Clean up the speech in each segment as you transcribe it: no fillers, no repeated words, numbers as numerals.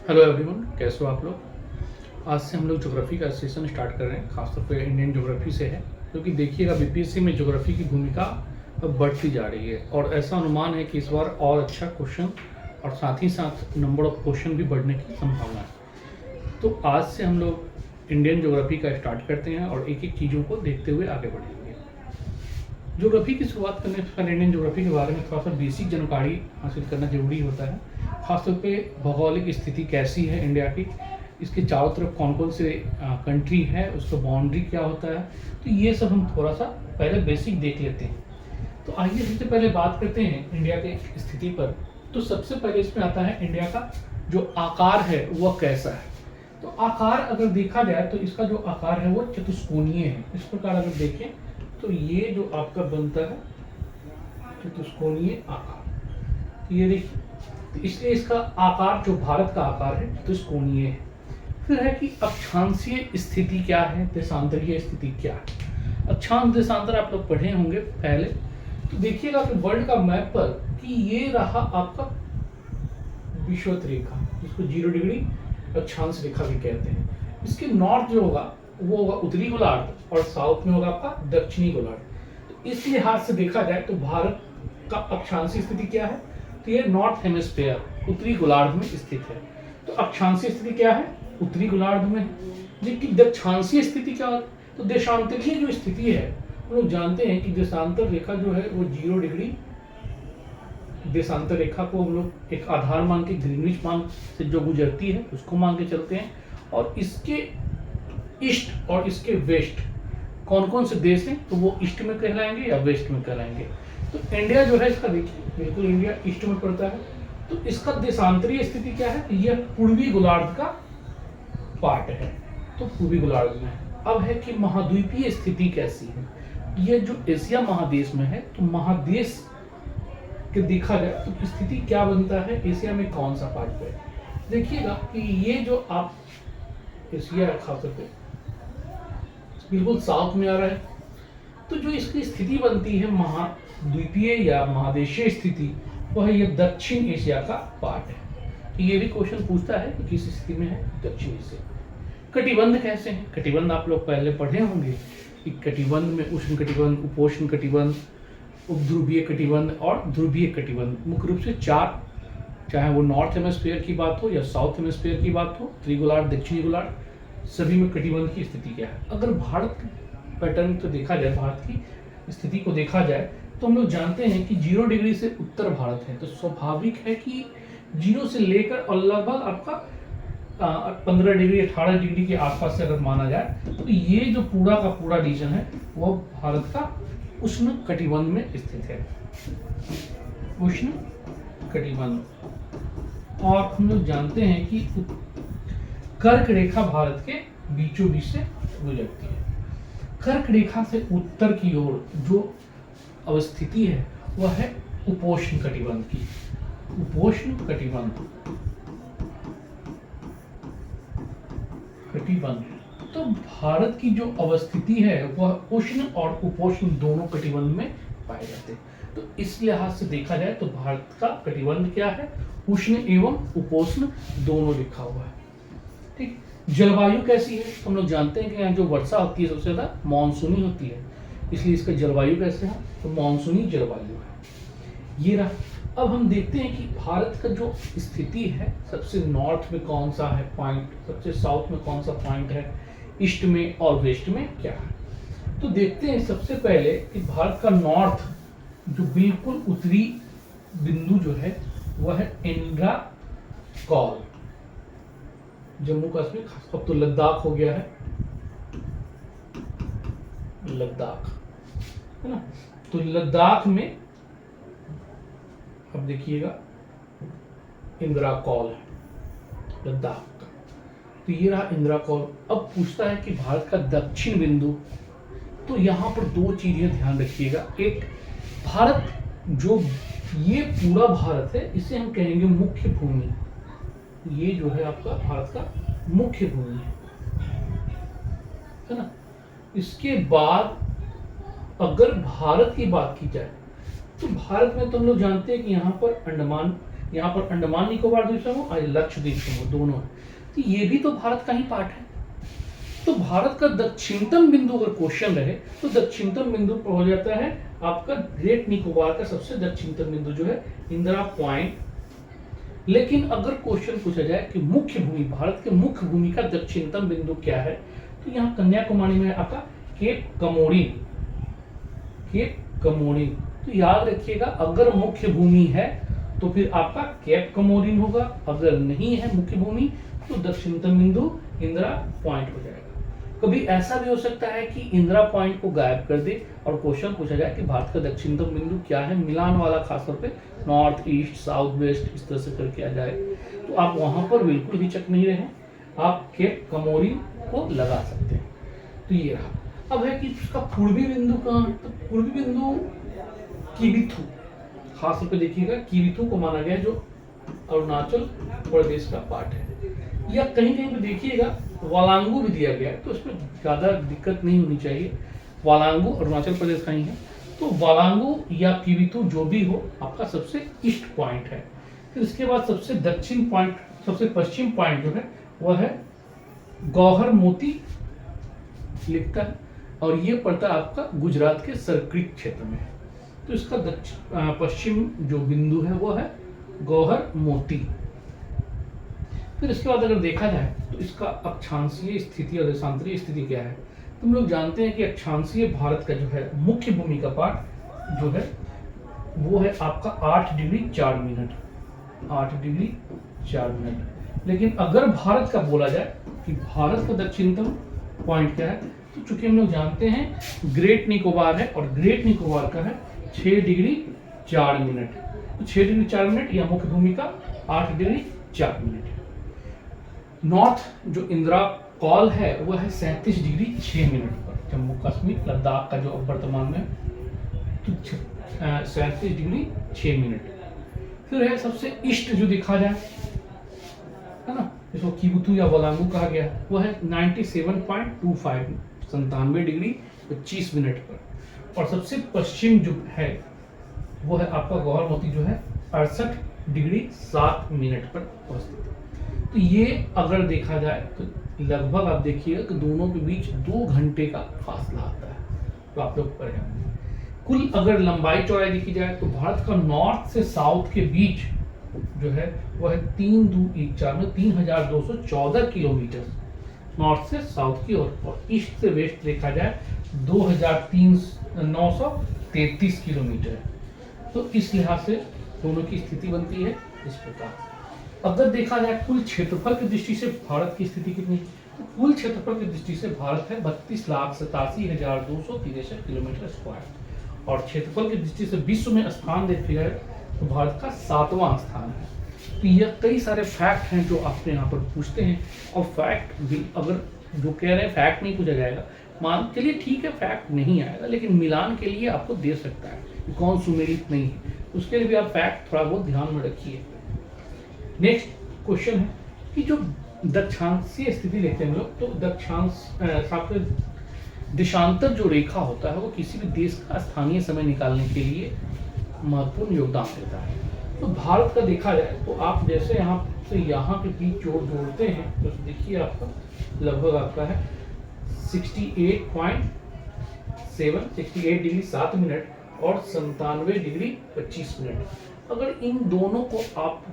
Hello everyone, कैसे हो आप लोग। आज से हम लोग ज्योग्राफी का सेशन स्टार्ट कर रहे हैं, खासतौर पे इंडियन ज्योग्राफी से है, क्योंकि देखिएगा बीपीएससी में ज्योग्राफी की भूमिका अब बढ़ती जा रही है और ऐसा अनुमान है कि इस बार और अच्छा क्वेश्चन और साथ ही साथ नंबर ऑफ क्वेश्चन भी बढ़ने की संभावना है। तो आज से हम लोग इंडियन ज्योग्राफी का स्टार्ट करते हैं और एक एक चीज़ों को देखते हुए आगे बढ़ेंगे। ज्योग्राफी की शुरुआत करने से पहले इंडियन ज्योग्राफी के बारे में थोड़ा सा बेसिक जानकारी हासिल करना जरूरी होता है। खासतौर पे भौगोलिक स्थिति कैसी है इंडिया की, इसके चारों तरफ कौन कौन से कंट्री है, उसका बाउंड्री क्या होता है, तो ये सब हम थोड़ा सा पहले बेसिक देख लेते हैं। तो आइए सबसे पहले बात करते हैं इंडिया के स्थिति पर। तो सबसे पहले इसमें आता है इंडिया का जो आकार है वह कैसा है। तो आकार अगर देखा जाए तो इसका जो आकार है वो चतुष्कोणीय है। इस प्रकार अगर देखें तो ये जो आपका बनता है चतुष्कोणीय आकार, ये देखिए, तो इसलिए इसका आकार जो भारत का आकार है चतुष्कोणीय है। फिर है कि अक्षांशीय स्थिति क्या है, देशांतरीय स्थिति क्या है। अक्षांश देशांतर आप लोग पढ़े होंगे पहले, तो देखिएगा कि वर्ल्ड का मैप पर कि ये रहा आपका विषुवत रेखा, जिसको 0 डिग्री अक्षांश रेखा भी कहते हैं। इसके नॉर्थ जो होगा वो होगा उत्तरी गोलार्ध और साउथ में होगा आपका दक्षिणी गोलार्ध। तो इस लिहाज से देखा जाए तो भारत का अक्षांशीय स्थिति क्या है, तो ये नॉर्थ हेमिस्फीयर उत्तरी गोलार्ध में स्थित है। तो अक्षांशीय स्थिति क्या है, उत्तरी गोलार्ध में है। लेकिन दक्षांशीय स्थिति क्या है, तो देशांतरीय जो स्थिति है, हम लोग जानते हैं कि देशांतर रेखा जो है वो 0 डिग्री देशांतर रेखा को हम लोग एक आधार मान के ग्रीनविच मान से जो गुजरती है उसको मान के चलते हैं। और इसके ईस्ट और इसके वेस्ट कौन कौन से देश हैं, तो वो ईस्ट में कहलाएंगे या वेस्ट में कहलाएंगे। तो इंडिया जो है इसका देखिए बिल्कुल इंडिया ईस्ट में पड़ता है। तो इसका देशांतरीय स्थिति क्या है, यह पूर्वी गोलार्ध का पार्ट है, तो पूर्वी गोलार्ध में है। अब है कि महाद्वीपीय स्थिति कैसी है। यह जो एशिया महादेश में है, तो महादेश के देखा जाए तो स्थिति क्या बनता है, एशिया में कौन सा पार्ट है। देखिएगा कि ये जो आप एशिया खासतौर पे बिल्कुल साउथ में आ रहा है, तो जो इसकी स्थिति बनती है महाद्वीपीय या महादेशीय स्थिति, वह ये दक्षिण एशिया का पार्ट है। तो ये भी क्वेश्चन पूछता है कि किस स्थिति में है दक्षिण एशिया। कटिबंध कैसे हैं, कटिबंध आप लोग पहले पढ़े होंगे कि कटिबंध में उष्ण कटिबंध, उपोष्ण कटिबंध, उपध्रुवीय कटिबंध और ध्रुवीय कटिबंध, मुख्य रूप से 4, चाहे वो नॉर्थ हेमिस्फीयर की बात हो या साउथ हेमिस्फीयर की बात हो, उत्तरी गोलार्ध दक्षिणी गोलार्ध, सभी में कटिबंध की स्थिति क्या है। अगर भारत पैटर्न तो देखा जाए, भारत की स्थिति को देखा जाए, तो हम लोग जानते हैं कि 0 डिग्री से उत्तर भारत है, तो स्वाभाविक है कि 0 से लेकर और लगभग आपका 15 डिग्री 18 डिग्री के आसपास से अगर माना जाए, तो ये जो पूरा का पूरा रीजन है वो भारत का उष्ण कटिबंध में स्थित है, उष्ण कटिबंध। और हम लोग जानते हैं कि कर्क रेखा भारत के बीचों बीच से गुजरती है। कर्क रेखा से उत्तर की ओर जो अवस्थिति है वह है उपोष्ण कटिबंध की, उपोष्ण कटिबंध, कटिबंध। तो भारत की जो अवस्थिति है वह उष्ण और उपोष्ण दोनों कटिबंध में पाए जाते हैं। तो इस लिहाज से देखा जाए तो भारत का कटिबंध क्या है, उष्ण एवं उपोष्ण दोनों लिखा हुआ है। ठीक, जलवायु कैसी है, तो हम लोग जानते हैं कि यहाँ जो वर्षा होती है सबसे ज्यादा मानसूनी होती है, इसलिए इसका जलवायु कैसे है, तो मानसूनी जलवायु है। ये रहा। अब हम देखते हैं कि भारत का जो स्थिति है, सबसे नॉर्थ में कौन सा है पॉइंट, सबसे साउथ में कौन सा पॉइंट है, ईस्ट में और वेस्ट में क्या है। तो देखते हैं सबसे पहले कि भारत का नॉर्थ जो बिल्कुल उत्तरी बिंदु जो है वह है इंदिरा कौल, जम्मू कश्मीर, अब तो लद्दाख हो गया है, लद्दाख है ना। तो लद्दाख में अब देखिएगा इंदिरा कौल है लद्दाख का, तो ये रहा इंदिरा कौल। अब पूछता है कि भारत का दक्षिण बिंदु, तो यहाँ पर 2 चीजें ध्यान रखिएगा। एक, भारत जो ये पूरा भारत है इसे हम कहेंगे मुख्य भूमि, ये जो है आपका भारत का मुख्य भूमि है ना। इसके बाद अगर भारत की बात की जाए तो भारत में तो हम लोग जानते हैं कि यहाँ पर अंडमान यहाँ पर अंडमान निकोबार द्वीप समूह और लक्षद्वीप समूह दोनों है, तो ये भी तो भारत का ही पार्ट है। तो भारत का दक्षिणतम बिंदु अगर क्वेश्चन रहे तो दक्षिणतम बिंदु पर हो जाता है आपका ग्रेट निकोबार का सबसे दक्षिणतम बिंदु जो है इंदिरा पॉइंट। लेकिन अगर क्वेश्चन पूछा जाए कि मुख्य भूमि, भारत के मुख्य भूमि का दक्षिणतम बिंदु क्या है, तो यहाँ कन्याकुमारी में आपका केप कमोरिन, केप कमोरिन। तो याद रखिएगा अगर मुख्य भूमि है तो फिर आपका केप कमोरिन होगा, अगर नहीं है मुख्य भूमि तो दक्षिणतम बिंदु इंदिरा पॉइंट हो जाएगा। कभी ऐसा भी हो सकता है कि इंदिरा पॉइंट को गायब कर दे और क्वेश्चन पूछा जाए कि भारत का दक्षिणतम बिंदु क्या है, मिलान वाला, खासतौर पे नॉर्थ ईस्ट साउथ वेस्ट इस तरह से करके आ जाए, तो आप वहां पर बिल्कुल भी चक नहीं रहे, आप केप कमोरिन को लगा सकते हैं। तो ये रहा। अब है कि उसका पूर्वी बिंदु कहाँ है, तो पूर्वी बिंदु किबिथु, खासतौर पे देखिएगा किबिथु को माना गया जो अरुणाचल प्रदेश का पार्ट है, या कहीं कहीं पे देखिएगा वालांगू भी दिया गया है, तो इसमें ज़्यादा दिक्कत नहीं होनी चाहिए। वालांगू अरुणाचल प्रदेश का ही है, तो वालांगू या किबिथु जो भी हो आपका सबसे ईस्ट पॉइंट है। फिर इसके बाद सबसे दक्षिण पॉइंट, सबसे पश्चिम पॉइंट जो है वह है गौहर मोती लिखता है, और ये पड़ता है आपका गुजरात के सर्किट क्षेत्र में। तो इसका पश्चिम जो बिंदु है वो है गौहर मोती। फिर इसके बाद अगर देखा जाए तो इसका अक्षांशीय स्थिति और देशांतरीय स्थिति क्या है, तो हम लोग जानते हैं कि अक्षांशीय भारत का जो है मुख्य भूमि का पार्ट जो है वो है आपका 8 डिग्री 4 मिनट, 8 डिग्री 4 मिनट। लेकिन अगर भारत का बोला जाए कि भारत का दक्षिणतम पॉइंट क्या है, तो चूंकि हम लोग जानते हैं ग्रेट निकोबार है और ग्रेट निकोबार का है 6 डिग्री 4 मिनट, तो 6 डिग्री 4 मिनट या मुख्य भूमि का 8 डिग्री 4 मिनट। नॉर्थ जो इंदिरा कॉल है वह है 37 डिग्री 6 मिनट पर, जम्मू कश्मीर लद्दाख का जो अब वर्तमान में तो 37 डिग्री 6 मिनट। फिर है सबसे ईस्ट जो देखा जाए है ना, जिसको किबुतु या वालांगू कहा गया, वो है 97.25 97 डिग्री 25 मिनट पर। और सबसे पश्चिम जो है वो है आपका गौहर मोती जो है 68 डिग्री 7 मिनट पर अवस्थित है। तो ये अगर देखा जाए तो लगभग आप देखिएगा कि दोनों के बीच 2 घंटे का फासला आता है, तो आप लोग परेशान। कुल अगर लंबाई चौड़ाई देखी जाए तो भारत का नॉर्थ से साउथ के बीच जो है वह है 3214 किलोमीटर नॉर्थ से साउथ की ओर, और ईस्ट से वेस्ट देखा जाए 2933 किलोमीटर है। तो इस लिहाज से दोनों की स्थिति बनती है इस प्रकार। अगर देखा जाए कुल क्षेत्रफल की दृष्टि से भारत की स्थिति कितनी, तो कुल क्षेत्रफल की दृष्टि से भारत है 32,87,263 किलोमीटर स्क्वायर, और क्षेत्रफल की दृष्टि से विश्व में स्थान देखा जाए तो भारत का 7वां स्थान है। तो यह कई सारे फैक्ट हैं जो आपने यहाँ पर पूछते हैं, और फैक्ट भी अगर जो कह रहे हैं फैक्ट नहीं पूछा जाएगा, मान चलिए ठीक है फैक्ट नहीं आएगा, लेकिन मिलान के लिए आपको दे सकता है कि कौन सुमेलित नहीं है, उसके लिए भी आप फैक्ट थोड़ा बहुत ध्यान में रखिए। नेक्स्ट क्वेश्चन है कि जो दक्षांशीय स्थिति लेते हैं हम लोग, तो देशांतर जो रेखा होता है वो किसी भी देश का स्थानीय समय निकालने के लिए महत्वपूर्ण योगदान देता है। तो भारत का देखा जाए तो आप जैसे यहाँ से यहाँ के बीच जोड़ते हैं तो देखिए आपका लगभग आपका है 68 डिग्री 7 मिनट और 97 डिग्री 25 मिनट। अगर इन दोनों को आप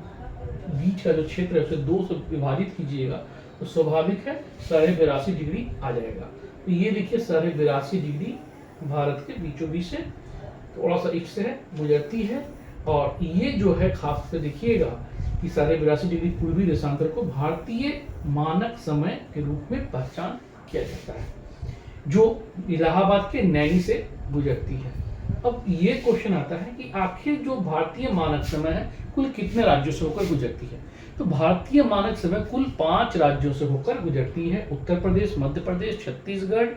बीच का जो क्षेत्र है उसे 2 से विभाजित कीजिएगा तो स्वाभाविक है 82.5 डिग्री आ जाएगा। तो ये देखिए 82.5 डिग्री भारत के बीचों बीच से थोड़ा सा ईस्ट से है गुजरती है, और ये जो है खास से देखिएगा कि 82.5 डिग्री पूर्वी देशांतर को भारतीय मानक समय के रूप में पहचान किया जाता है, जो इलाहाबाद के नैनी से गुजरती है। अब ये क्वेश्चन आता है कि आखिर जो भारतीय मानक समय है कुल कितने राज्यों से होकर गुजरती है, तो भारतीय मानक समय कुल 5 राज्यों से होकर गुजरती है। उत्तर प्रदेश, मध्य प्रदेश, छत्तीसगढ़,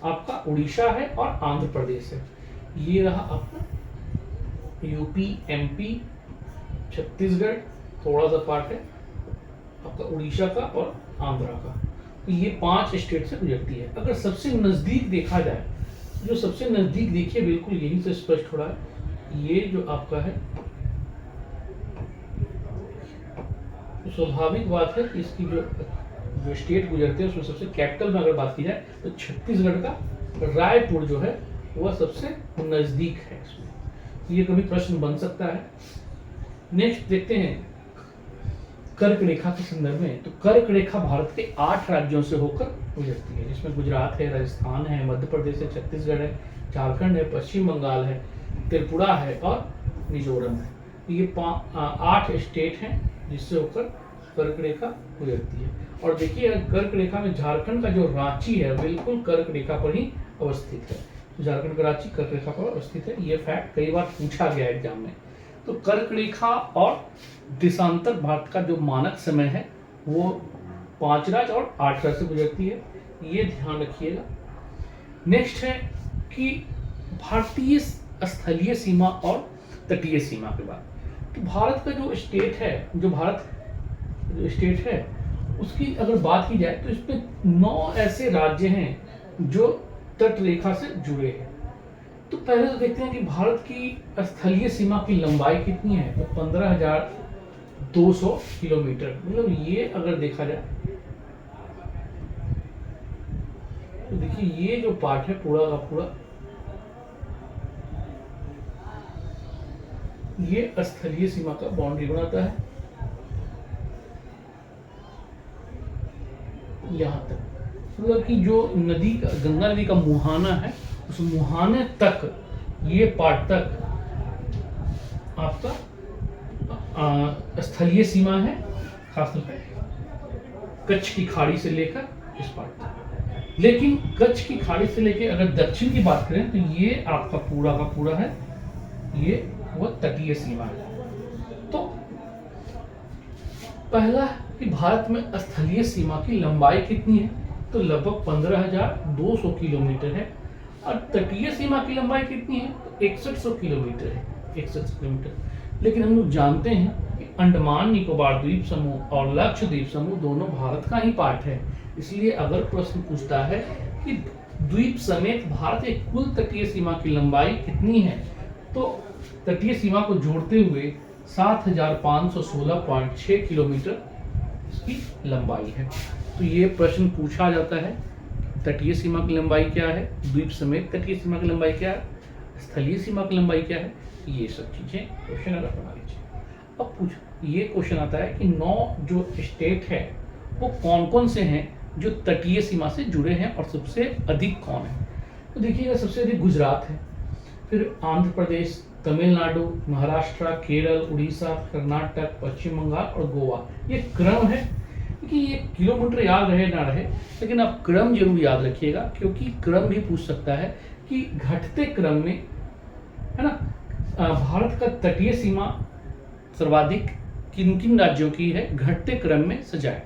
आपका उड़ीसा है और आंध्र प्रदेश है। ये रहा आपका यूपी, एमपी, छत्तीसगढ़, थोड़ा सा पार्ट है आपका उड़ीसा का और आंध्रा का। तो ये 5 स्टेट से गुजरती है। अगर सबसे नजदीक देखा जाए, जो सबसे नजदीक देखिए बिल्कुल यहीं से स्पष्ट हो रहा है, ये जो आपका है तो स्वाभाविक बात है कि इसकी जो जो स्टेट गुजरते हैं उसमें सबसे कैपिटल में अगर बात की जाए तो छत्तीसगढ़ का रायपुर जो है वह सबसे नजदीक है इसमें। ये कभी प्रश्न बन सकता है। नेक्स्ट देखते हैं कर्क रेखा के संदर्भ में। तो कर्क रेखा भारत के 8 राज्यों से होकर गुजरती है, जिसमें गुजरात है, राजस्थान है, मध्य प्रदेश है, छत्तीसगढ़ है, झारखंड है, पश्चिम बंगाल है, त्रिपुरा है और मिजोरम है। ये 8 स्टेट हैं जिससे होकर कर्क रेखा गुजरती है। और देखिए कर्क रेखा में झारखंड का जो रांची है बिल्कुल कर्क रेखा पर ही अवस्थित है। तो झारखंड का रांची कर्क रेखा पर अवस्थित है। ये फैक्ट कई बार पूछा गया एग्जाम में। तो कर्क रेखा और देशांतर भारत का जो मानक समय है वो 5 राज्य और 8 राज्य से गुजरती है, ये ध्यान रखिएगा। नेक्स्ट है कि भारतीय स्थलीय सीमा और तटीय सीमा के बाद तो भारत का जो स्टेट है उसकी अगर बात की जाए तो इसमें 9 ऐसे राज्य हैं जो तट रेखा से जुड़े हैं। तो पहले तो देखते हैं कि भारत की स्थलीय सीमा की लंबाई कितनी है। तो 15,200 किलोमीटर, मतलब ये अगर देखा जाए तो देखिए ये जो पार्ट है पूरा का पूरा ये स्थलीय सीमा का बाउंड्री बनाता है यहाँ तक। मतलब कि जो नदी का गंगा नदी का मुहाना है उस मुहाने तक ये पार्ट तक आपका स्थलीय सीमा है, खासतौर पे कच्छ की खाड़ी से लेकर इस पार्ट तक। लेकिन कच्छ की खाड़ी से लेकर अगर दक्षिण की बात करें तो ये आपका पूरा का पूरा है, ये वो तटीय सीमा है। तो पहला कि भारत में स्थलीय सीमा की लंबाई कितनी है, तो लगभग 15,200 किलोमीटर है। और तटीय सीमा की लंबाई कितनी है, तो 6100 किलोमीटर है, 6100 किलोमीटर। लेकिन हम लोग जानते हैं कि अंडमान निकोबार द्वीप समूह और लक्षद्वीप समूह दोनों भारत का ही पार्ट है। इसलिए अगर प्रश्न पूछता है कि द्वीप समेत भारत की कुल तटीय सीमा की लंबाई कितनी है, तो तटीय सीमा को जोड़ते हुए 7,516.6 किलोमीटर इसकी लंबाई है। तो ये प्रश्न पूछा जाता है, तटीय सीमा की लंबाई क्या है, द्वीप समेत तटीय सीमा की लंबाई क्या है, स्थलीय सीमा की लंबाई क्या है, ये सब चीजें क्वेश्चन अगर बना लीजिए। अब ये क्वेश्चन आता है कि 9 जो स्टेट है वो कौन कौन से हैं जो तटीय सीमा से जुड़े हैं और सबसे अधिक कौन है। तो देखिएगा सबसे अधिक गुजरात है, फिर आंध्र प्रदेश, तमिलनाडु, महाराष्ट्र, केरल, उड़ीसा, कर्नाटक, पश्चिम बंगाल और गोवा। ये क्रम है कि ये किलोमीटर याद रहे ना रहे, लेकिन आप क्रम जरूर याद रखिएगा, क्योंकि क्रम भी पूछ सकता है कि घटते क्रम में, है ना, भारत का तटीय सीमा सर्वाधिक किन किन राज्यों की है घटते क्रम में सजाए,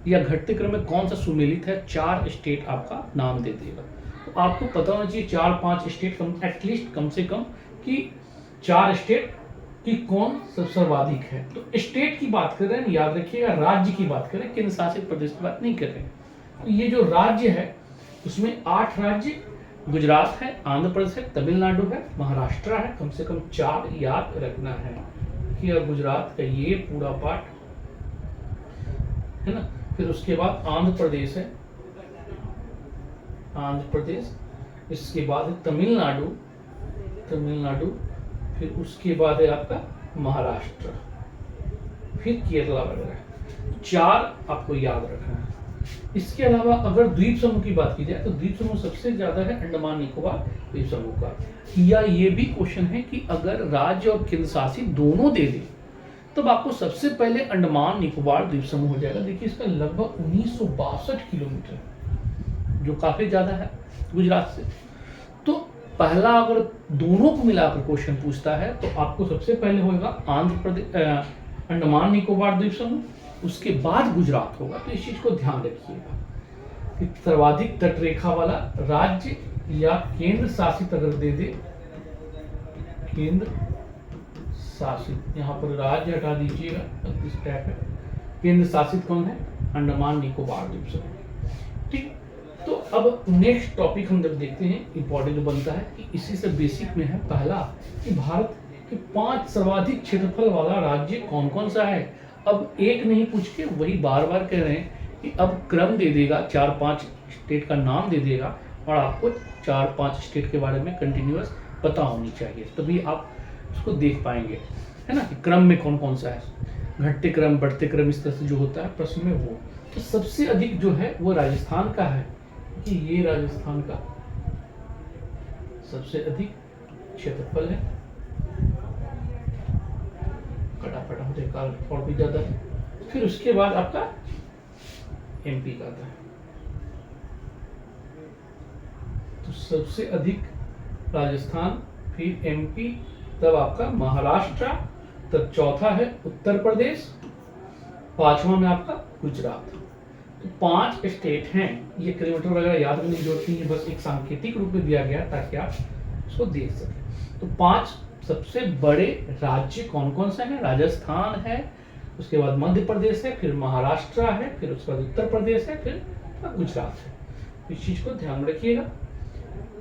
या घटते क्रम में कौन सा सुमेलित है। 4 स्टेट आपका नाम दे देगा। तो आपको पता होना चाहिए 4-5 स्टेट एटलीस्ट कम से कम कि 4 स्टेट की कौन सर्वाधिक है। तो स्टेट की बात कर रहे हैं, याद रखिएगा, राज्य की बात करें, केंद्र शासित प्रदेश की बात नहीं कर रहे हैं। तो ये जो राज्य है उसमें 8 राज्य, गुजरात है, आंध्र प्रदेश है, तमिलनाडु है, महाराष्ट्र है, कम से कम 4 याद रखना है कि गुजरात का ये पूरा पार्ट है ना। फिर उसके बाद आंध्र प्रदेश है, आंध्र प्रदेश, इसके बाद है तमिलनाडु, फिर उसके बाद है आपका महाराष्ट्र, फिर केरला वगैरह। 4 आपको याद रखना है। इसके अलावा अगर द्वीप समूह की बात की जाए तो द्वीप समूह सबसे ज्यादा है अंडमान निकोबार द्वीप समूह का। या ये भी क्वेश्चन है कि अगर राज्य और केंद्र शासित दोनों दे दे तब आपको सबसे पहले अंडमान निकोबार द्वीप समूह हो जाएगा। देखिए इसका लगभग 1962 किलोमीटर, जो काफी ज्यादा है गुजरात से। तो पहला अगर दोनों को मिलाकर क्वेश्चन पूछता है तो आपको सबसे पहले होगा आंध्र प्रदेश, अंडमान निकोबार द्वीप समूह, उसके बाद गुजरात होगा। तो इस चीज को ध्यान रखिएगा कि सर्वाधिक तटरेखा वाला राज्य या केंद्र शासित अगर दे दे, केंद्र शासित, यहाँ पर राज्य हटा दीजिएगा, इस टाइप है, केंद्र शासित कौन है, अंडमान निकोबार द्वीप समूह। ठीक, तो अब नेक्स्ट टॉपिक हम जब देखते हैं इंपॉर्टेंट जो बनता है कि इसी से बेसिक में है पहला कि भारत के 5 सर्वाधिक क्षेत्रफल वाला राज्य कौन कौन सा है अब एक नहीं पूछ के वही बार बार कह रहे हैं कि अब क्रम दे देगा, 4-5 स्टेट का नाम दे देगा और आपको 4-5 स्टेट के बारे में कंटिन्यूअस पता होनी चाहिए, तभी आप उसको देख पाएंगे, है ना, कि क्रम में कौन कौन सा है, घटते क्रम बढ़ते क्रम इस तरह से जो होता है प्रश्न में वो। तो सबसे अधिक जो है वो राजस्थान का है, कि ये राजस्थान का सबसे अधिक क्षेत्रफल है, कटापटा मुझे काल और भी ज्यादा है। फिर उसके बाद आपका एमपी का आता है, तो सबसे अधिक राजस्थान, फिर एमपी, तब आपका महाराष्ट्र, तब चौथा है उत्तर प्रदेश, पांचवा में आपका गुजरात। तो 5 स्टेट हैं। ये किलोमीटर वगैरह याद करने की जरूरत नहीं है, बस एक सांकेतिक रूप में दिया गया ताकि आप उसको देख सकें। तो 5 सबसे बड़े राज्य कौन कौन से हैं? राजस्थान है, उसके बाद मध्य प्रदेश है, फिर महाराष्ट्र है, फिर उसके बाद उत्तर प्रदेश है, फिर गुजरात है। इस चीज को ध्यान में रखिएगा।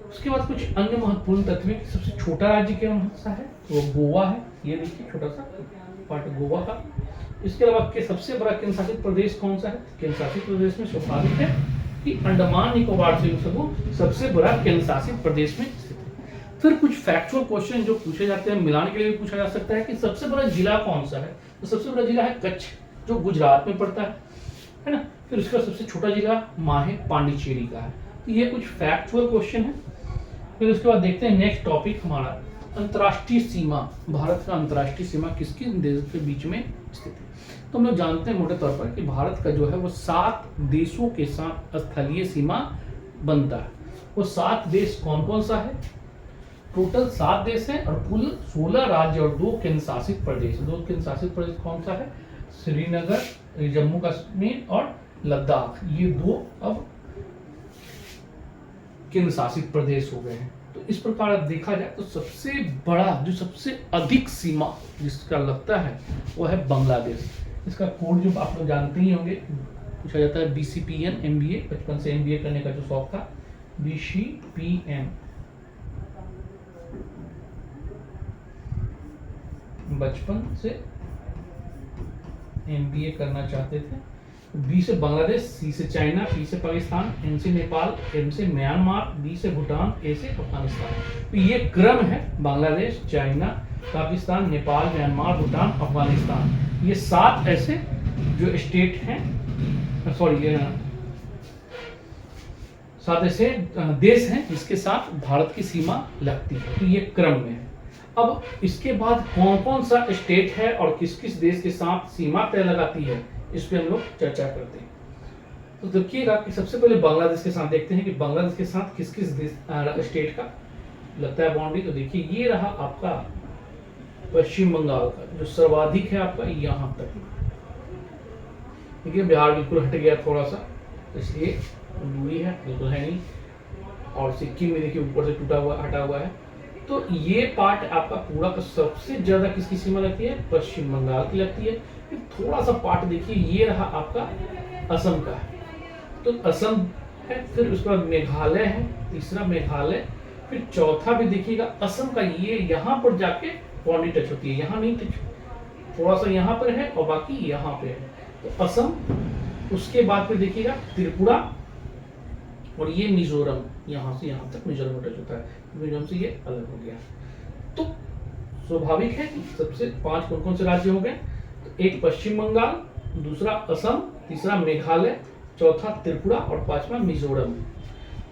उसके बाद कुछ अन्य महत्वपूर्ण तत्व है। सबसे छोटा राज्य कौन सा है? वो गोवा है। ये देखिए छोटा सा पार्ट गोवा का। इसके अलावा के सबसे बड़ा केंद्र शासित प्रदेश कौन सा है? केंद्र शासित प्रदेश में स्वाभाविक है कि अंडमान निकोबार द्वीप समूह सबसे बड़ा केंद्र शासित प्रदेश में स्थित है। फिर कुछ फैक्चुअल क्वेश्चन जो पूछे जाते हैं, मिलाने के लिए भी पूछा जा सकता है कि सबसे बड़ा जिला कौन सा है? तो सबसे बड़ा जिला है कच्छ, जो गुजरात में पड़ता है ना। फिर उसका सबसे छोटा जिला माहे पांडिचेरी का है। तो ये कुछ फैक्चुअल क्वेश्चन है। फिर उसके बाद देखते हैं नेक्स्ट टॉपिक हमारा अंतर्राष्ट्रीय सीमा। भारत का अंतर्राष्ट्रीय सीमा किसके देश के बीच में स्थित है? तो हम लोग जानते हैं मोटे तौर पर कि भारत का जो है वो 7 देशों के साथ स्थलीय सीमा बनता है। वो 7 देश कौन कौन सा है? टोटल 7 देश हैं और कुल 16 राज्य और 2 केंद्र शासित प्रदेश। 2 केंद्र शासित प्रदेश कौन सा है? श्रीनगर, जम्मू कश्मीर और लद्दाख। ये 2 अब केंद्र शासित प्रदेश हो गए हैं। तो इस प्रकार अब देखा जाए तो सबसे बड़ा जो सबसे अधिक सीमा जिसका लगता है वो है बांग्लादेश। इसका कोड जो आप लोग जानते ही होंगे, पूछा जाता है BCPN MBA, बचपन से MBA करने का जो शौक था, BCPN, बचपन से MBA करना चाहते थे। B से बांग्लादेश, C से चाइना, P से पाकिस्तान, N से नेपाल, M से म्यांमार, D से भूटान, A से अफगानिस्तान। तो ये क्रम है बांग्लादेश, चाइना, पाकिस्तान, नेपाल, म्यांमार, भूटान, अफगानिस्तान। ये 7 ऐसे जो स्टेट हैं, सॉरी ये 7 ऐसे देश हैं जिसके साथ भारत की सीमा लगती है। तो ये क्रम में है। अब इसके बाद कौन कौन सा स्टेट है और किस किस देश के साथ सीमा तय लगाती है, इस पे हम लोग चर्चा करते हैं। तो देखिएगा कि सबसे पहले बांग्लादेश के साथ देखते हैं कि बांग्लादेश के साथ किस किस स्टेट का लगता है बाउंड्री। तो देखिए ये रहा आपका पश्चिम बंगाल का जो सर्वाधिक है आपका यहाँ तक। देखिए बिहार बिल्कुल हट गया थोड़ा सा, इसलिए दूरी है बिल्कुल है नहीं। और सिक्किम में देखिए ऊपर से टूटा हुआ हटा हुआ है। तो ये पार्ट आपका पूरा का सबसे ज्यादा किसकी सीमा लगती है? पश्चिम बंगाल की लगती है। फिर थोड़ा सा पार्ट देखिए ये रहा आपका असम का है, तो असम है। फिर उसके बाद मेघालय है, तीसरा मेघालय। फिर चौथा भी देखिएगा असम का, ये यहाँ पर जाके बाउंड्री टच होती है, यहाँ नहीं टच, थोड़ा सा यहाँ पर है और बाकी यहाँ पे है, तो असम। उसके बाद फिर देखिएगा त्रिपुरा और ये मिजोरम, यहाँ से यहाँ तक मिजोरम टच होता है, मिजोरम से ये अलग हो गया। तो स्वाभाविक है कि सबसे 5 कौन कौन से राज्य हो गए? तो एक पश्चिम बंगाल, दूसरा असम, तीसरा मेघालय, चौथा त्रिपुरा और 5वां मिजोरम।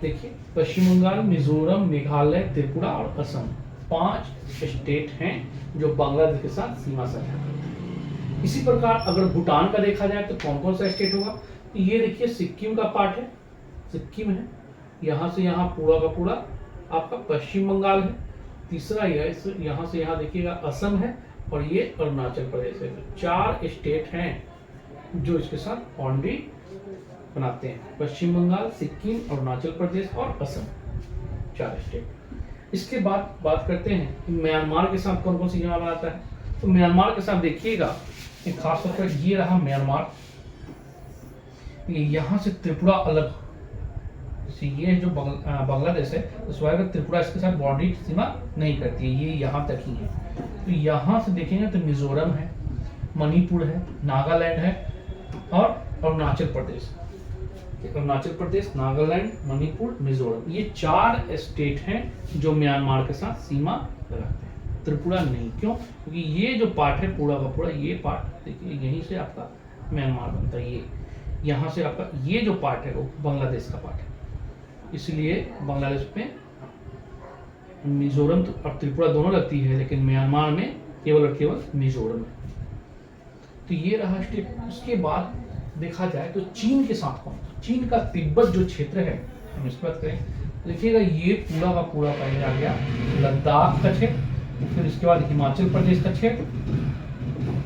देखिए पश्चिम बंगाल, मिजोरम, मेघालय, त्रिपुरा और असम 5 स्टेट हैं जो बांग्लादेश के साथ सीमा साझा करते हैं। इसी प्रकार अगर भूटान का देखा जाए तो कौन कौन सा स्टेट होगा? तो ये देखिए सिक्किम का पार्ट है, सिक्किम है, यहाँ से यहाँ पूरा का पूरा आपका पश्चिम बंगाल है। तीसरा यहाँ से यहाँ देखिएगा असम है और ये अरुणाचल प्रदेश है। तो 4 स्टेट हैं जो इसके साथ बाउंड्री बनाते हैं, पश्चिम बंगाल, सिक्किम, अरुणाचल प्रदेश और असम, 4 स्टेट। इसके बाद बात करते हैं कि म्यांमार के साथ कौन कौन सी सीमा बनाता है। तो म्यांमार के साथ देखिएगा खास तौर पर ये रहा म्यांमार, यहाँ से त्रिपुरा अलग, ये जो बांग्लादेश है तो स्वाभाविक त्रिपुरा इसके साथ बाउंड्री सीमा नहीं करती है, ये यहाँ तक ही है। तो यहाँ से देखेंगे तो मिजोरम है, मणिपुर है, नागालैंड है और अरुणाचल प्रदेश। अरुणाचल प्रदेश, नागालैंड, मणिपुर, मिजोरम, ये 4 स्टेट हैं जो म्यांमार के साथ सीमा रखते हैं। त्रिपुरा नहीं, क्यों? क्योंकि ये जो पार्ट है पूरा का पूरा, ये पार्ट देखिए यहीं से आपका म्यांमार बनता है, ये यहाँ से आपका ये जो पार्ट है वो बांग्लादेश का पार्ट है, इसलिए बांग्लादेश में मिजोरम और त्रिपुरा दोनों लगती है, लेकिन म्यांमार में केवल और केवल मिजोरम है। तो ये रहा स्टेट। उसके बाद देखा जाए तो चीन के साथ कौन? चीन का तिब्बत जो क्षेत्र है, हम इसकी बात करें तो देखिएगा ये पूरा का पूरा पहले आ गया लद्दाख का क्षेत्र, फिर इसके बाद हिमाचल प्रदेश का क्षेत्र,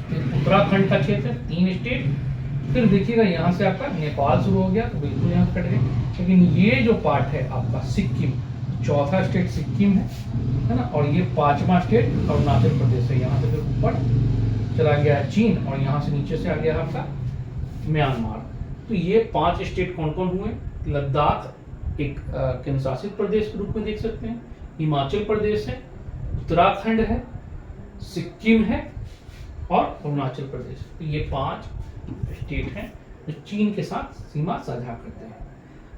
फिर उत्तराखंड का क्षेत्र, 3 स्टेट, फिर देखिएगा यहाँ से आपका नेपाल शुरू हो गया, तो बिल्कुल यहाँ कट गए। लेकिन ये जो पार्ट है आपका सिक्किम, चौथा स्टेट सिक्किम है ना, और ये 5वां स्टेट अरुणाचल प्रदेश है। यहाँ से फिर ऊपर चला गया है चीन और यहाँ से नीचे से आ गया आपका म्यांमार। तो ये 5 स्टेट कौन कौन हुए? लद्दाख एक केंद्र शासित प्रदेश के रूप में देख सकते हैं, हिमाचल प्रदेश है, उत्तराखंड है, सिक्किम है और अरुणाचल प्रदेश। तो ये 5 स्टेट हैं जो चीन के साथ सीमा साझा करते हैं।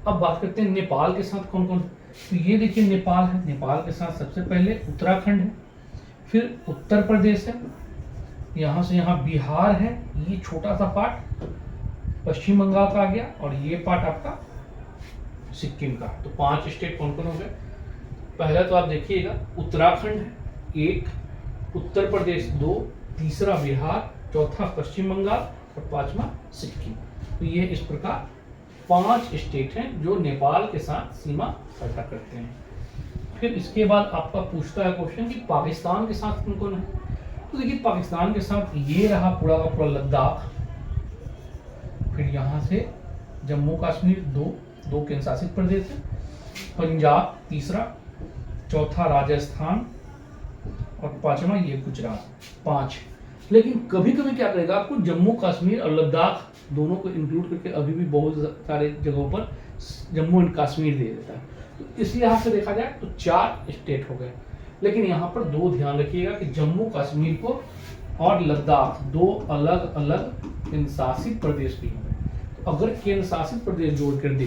अब बात करते हैं नेपाल के साथ कौन कौन। तो ये देखिए नेपाल है, नेपाल के साथ सबसे पहले उत्तराखंड है, फिर उत्तर प्रदेश है, यहाँ से यहाँ बिहार है, ये छोटा सा पार्ट पश्चिम बंगाल का आ गया, और ये पार्ट आपका सिक्किम का। तो 5 स्टेट कौन कौन हो गए? पहला तो आप देखिएगा उत्तराखंड है 1, उत्तर प्रदेश 2, तीसरा बिहार, चौथा पश्चिम बंगाल और 5वां सिक्किम। तो ये इस प्रकार 5 स्टेट हैं जो नेपाल के साथ सीमा साझा करते हैं। फिर इसके बाद आपका पूछता है क्वेश्चन कि पाकिस्तान के साथ कौन कौन है। तो देखिए पाकिस्तान के साथ ये रहा पूरा का पूरा लद्दाख, फिर यहाँ से जम्मू कश्मीर 2 केंद्र शासित प्रदेश है, पंजाब तीसरा, चौथा राजस्थान और 5वां ये गुजरात, 5। लेकिन कभी कभी क्या करेगा आपको जम्मू कश्मीर और लद्दाख दोनों को इंक्लूड करके अभी भी बहुत सारे जगहों पर जम्मू एंड कश्मीर दे देता है। तो इस लिहाज से देखा जाए तो 4 स्टेट हो गए। लेकिन यहाँ पर 2 ध्यान रखिएगा कि जम्मू कश्मीर को और लद्दाख 2 अलग अलग केंद्र शासित प्रदेश भी होंगे। तो अगर केंद्र शासित प्रदेश जोड़ कर दे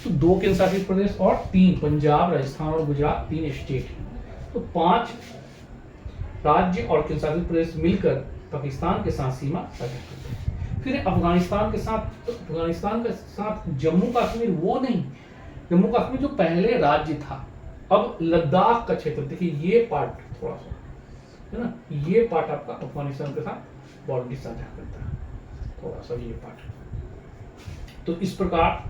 तो 2 केंद्र शासित प्रदेश और 3 पंजाब, राजस्थान और गुजरात 3 स्टेट हैं। तो 5 राज्य और केंद्र शासित प्रदेश मिलकर पाकिस्तान के साथ सीमा साझा करते हैं। फिर अफगानिस्तान के साथ, तो अफगानिस्तान के साथ जम्मू कश्मीर वो नहीं, जम्मू कश्मीर जो पहले राज्य था, अब लद्दाख का क्षेत्र देखिए ये पार्ट थोड़ा सा है ना, ये पार्ट आपका अफगानिस्तान के साथ बाउंड्री साझा करता है, थोड़ा सा ये पार्ट। तो इस प्रकार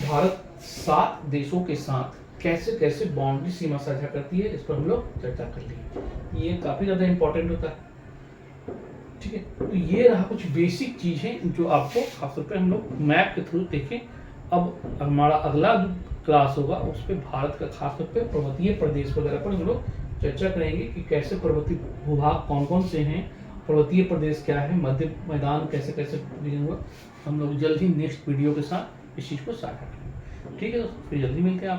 भारत 7 देशों के साथ कैसे कैसे बाउंड्री सीमा साझा करती है, इस पर हम लोग चर्चा कर ली। ये काफी ज्यादा इंपॉर्टेंट होता है, ठीक है। तो ये रहा कुछ बेसिक चीजें जो आपको खासतौर पे हम लोग मैप के थ्रू देखें। अब हमारा अगला क्लास होगा उस पर भारत का खासतौर पे पर्वतीय प्रदेश वगैरह पर हम लोग चर्चा करेंगे कि कैसे पर्वतीय भूभाग कौन कौन से हैं, पर्वतीय प्रदेश क्या है, मध्य मैदान कैसे कैसे हुआ। हम लोग जल्द ही नेक्स्ट वीडियो के साथ इस चीज़ को साझा करेंगे। ठीक है दोस्तों, फिर जल्दी मिलते हैं।